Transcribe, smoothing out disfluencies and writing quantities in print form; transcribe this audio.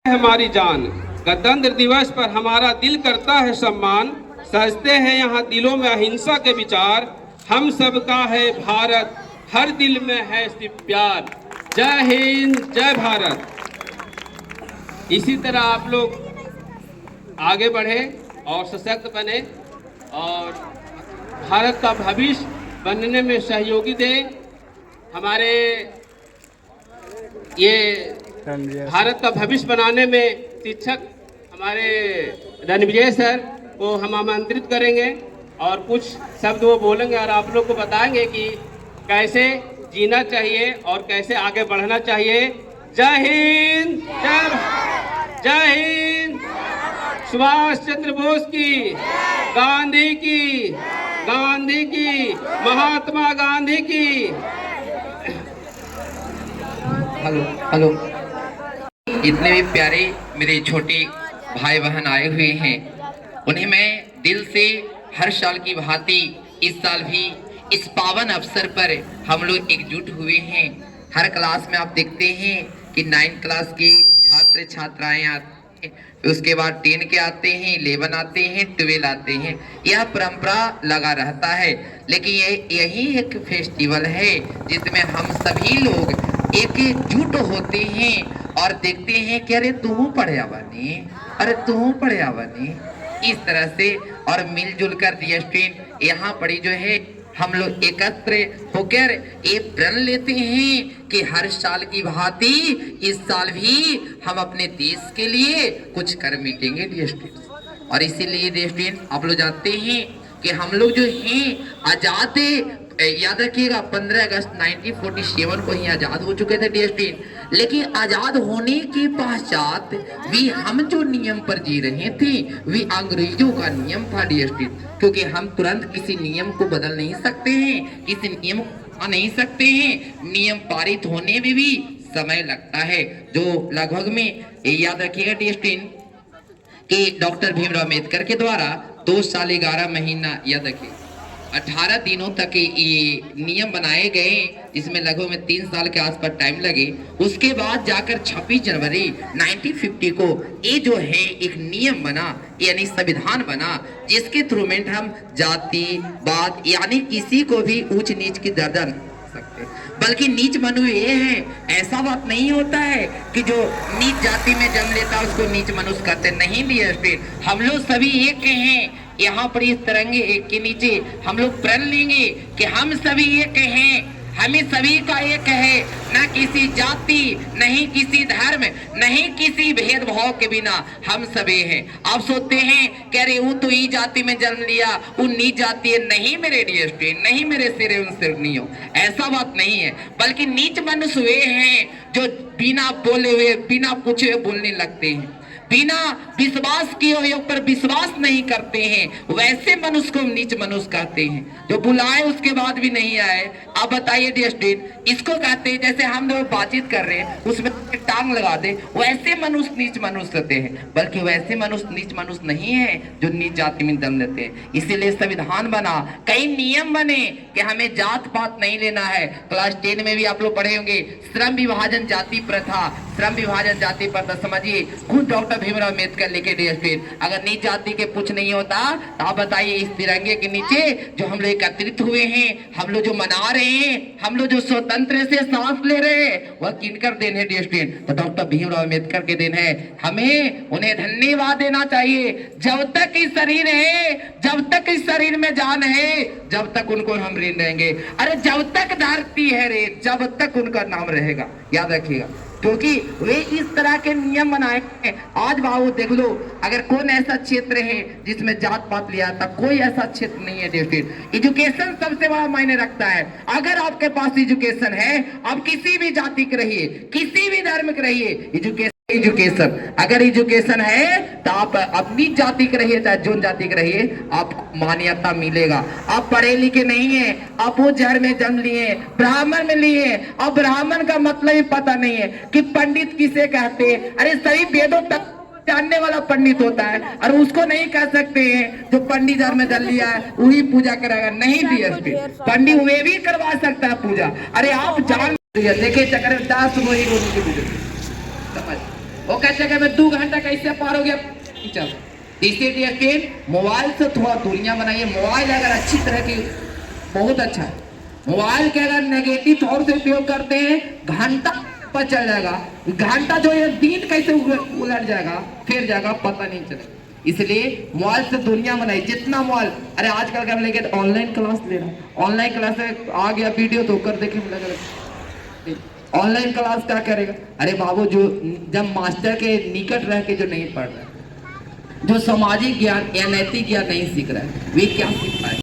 हमारी जान, गणतंत्र दिवस पर हमारा दिल करता है सम्मान। सजते हैं यहाँ दिलों में अहिंसा के विचार। हम सबका है भारत, हर दिल में है सिर्फ प्यार। जय हिंद, जय भारत। इसी तरह आप लोग आगे बढ़े और सशक्त बने और भारत का भविष्य बनने में सहयोगी दें। हमारे ये भारत का भविष्य बनाने में शिक्षक हमारे रणविजय सर को हम आमंत्रित करेंगे और कुछ शब्द वो बोलेंगे और आप लोग को बताएंगे कि कैसे जीना चाहिए और कैसे आगे बढ़ना चाहिए। जय हिंद, जय हिंद। सुभाष चंद्र बोस की, गांधी की, महात्मा गांधी की। Hello hello. इतने भी प्यारे मेरे छोटे भाई बहन आए हुए हैं, उन्हें मैं दिल से हर साल की भांति इस साल भी इस पावन अवसर पर हम लोग एकजुट हुए हैं। हर क्लास में आप देखते हैं कि 9th क्लास के छात्र छात्राएं आते हैं, उसके बाद 10 के आते हैं, 11 आते हैं, 12 आते हैं। यह परंपरा लगा रहता है, लेकिन यही एक फेस्टिवल है जिसमें हम सभी लोग एकजुट होते हैं और देखते हैं कि अरे तू पढ़या बनी, अरे तू पढ़या बनी, इस तरह से और मिलजुल कर स्टूडेंट यहाँ पढ़ी जो है हम लोग एकत्र होकर ये प्रण लेते हैं कि हर साल की भांति इस साल भी हम अपने देश के लिए कुछ कर मिटेंगे डियर स्टूडेंट्स। और इसीलिए स्टूडेंट आप लोग जानते हैं कि हम लोग जो हैं आजाद, याद रखिएगा 15 अगस्त 1947 को ही आजाद हो चुके थे डियर स्टूडेंट। लेकिन आजाद होने के पश्चात भी हम जो नियम पर जी रहे थे वे अंग्रेजों का नियम था डियर स्टूडेंट, क्योंकि हम तुरंत किसी नियम को बदल नहीं सकते हैं, किसी नियम को नहीं सकते हैं। नियम पारित होने में भी समय लगता है, जो लगभग में याद रखिएगा डियर स्टूडेंट कि डॉक्टर भीमराव अम्बेडकर के द्वारा 2 साल 11 महीना, याद रखिए 18 दिनों तक ये नियम बनाए गए, जिसमें लगभग में 3 साल के आसपास टाइम लगे। उसके बाद जाकर 26 जनवरी 1950 को ये जो है एक नियम बना, यानी संविधान बना, जिसके थ्रू में हम जातिवाद यानी किसी को भी ऊंच नीच की दर्जा नहीं सकते, बल्कि नीच मनु ये है। ऐसा बात नहीं होता है कि जो नीच जाति में जन्म लेता है उसको नीच मनुष्य कहते नहीं लिए। हम लोग सभी एक हैं, यहाँ पर इस तिरंगे एक के नीचे हम लोग प्रण लेंगे कि हम सभी एक हैं, हमें सभी का एक है, न किसी जाति, नहीं किसी धर्म, नहीं किसी भेदभाव के बिना हम सभी हैं। आप सोचते हैं कि अरे वो तो ई जाति में जन्म लिया, वो नीच जाति है। नहीं मेरे डियर स्टूडेंट, नहीं मेरे सिरे उन सिर नहीं हो, ऐसा बात नहीं है। बल्कि नीच मनुष्य वे हैं जो बिना बोले हुए, बिना पूछे हुए बोलने लगते हैं, बिना विश्वास किए हुए ऊपर विश्वास नहीं करते हैं। वैसे मनुष्य को नीच मनुष्य कहते हैं, जो बुलाए उसके बाद भी नहीं आए। आप बताइए डियर स्टूडेंट, इसको कहते हैं जैसे हम लोग बातचीत कर रहे हैं उसमें टांग लगा दे, वैसे मनुष्य नीच मनुष्य होते हैं। बल्कि वैसे मनुष्य नीच मनुष्य नहीं है जो नीच जाति में जन्म लेते हैं। इसीलिए संविधान बना, कई नियम बने कि हमें जात पात नहीं लेना है। क्लास 10 में भी आप लोग पढ़े होंगे श्रम विभाजन जाति प्रथा, श्रम विभाजन जाति प्रथा समझिए खुद डॉक्टर भीमराव अम्बेडकर लिखे डियर स्टूडेंट। अगर नीच जाति के कुछ नहीं होता तो आप बताइए इस तिरंगे के नीचे जो हम लोग एकत्रित हुए हैं, हम लोग जो मना रहे हैं, हम लोग जो स्वतंत्र से सांस ले रहे हैं, वह किनकर देन है डियर स्टूडेंट? तो डॉक्टर भीमराव अम्बेडकर के दिन है। हमें उन्हें धन्यवाद देना चाहिए। जब तक इस शरीर है, जब तक इस शरीर में जान है, जब तक उनको हम ऋण रहेंगे। अरे जब तक धरती है रे, जब तक उनका नाम रहेगा, याद रखिएगा, क्योंकि वे इस तरह के नियम बनाए हैं। आज बाबू देख लो, अगर कौन ऐसा क्षेत्र है जिसमें जात पात लिया था, कोई ऐसा क्षेत्र नहीं है डियर। एजुकेशन सबसे बड़ा मायने रखता है। अगर आपके पास एजुकेशन है, आप किसी भी जाति के रहिए, किसी भी धर्म के रहिए, एजुकेशन अगर एजुकेशन है तो आप अपनी जाति के रहिए चाहे जोन जाति के रहिए, आपको मान्यता मिलेगा। आप पढ़े लिखे नहीं है, आप वो जड़ में जन्म लिए, ब्राह्मण में लिए, अब ब्राह्मण का मतलब ही पता नहीं है कि पंडित किसे कहते हैं। अरे सभी वेदों तक जानने वाला पंडित होता है, और उसको नहीं कह सकते हैं जो पंडित जड़ में जन्म लिया है वही पूजा करेगा। नहीं डीएसपी, पंडित वे भी करवा सकता है पूजा। अरे आप जान देखिए चक्रदास वही समझ वो कहते हैं कि मैं 2 घंटा कैसे पार हो गया टीचर। इसीलिए फिर मोबाइल से थोड़ा दूरियां बनाइए। मोबाइल अगर अच्छी तरह की बहुत अच्छा है, मोबाइल के अगर नेगेटिव तौर से उपयोग करते हैं घंटा पर चल जाएगा, घंटा जो ये दिन कैसे उलट जाएगा फिर जाएगा पता नहीं चलेगा। इसलिए मोबाइल से दुनिया बनाई जितना मोबाइल। अरे आजकल क्या लेके ऑनलाइन क्लास ले रहा है, ऑनलाइन क्लास में आ गया वीडियो तो कर देखे लगा ऑनलाइन क्लास क्या करेगा। अरे बाबू जो जब मास्टर के निकट रह के जो नहीं पढ़ रहा है, जो सामाजिक ज्ञान या नैतिक ज्ञान नहीं सीख रहा है, वे क्या सीख पाए।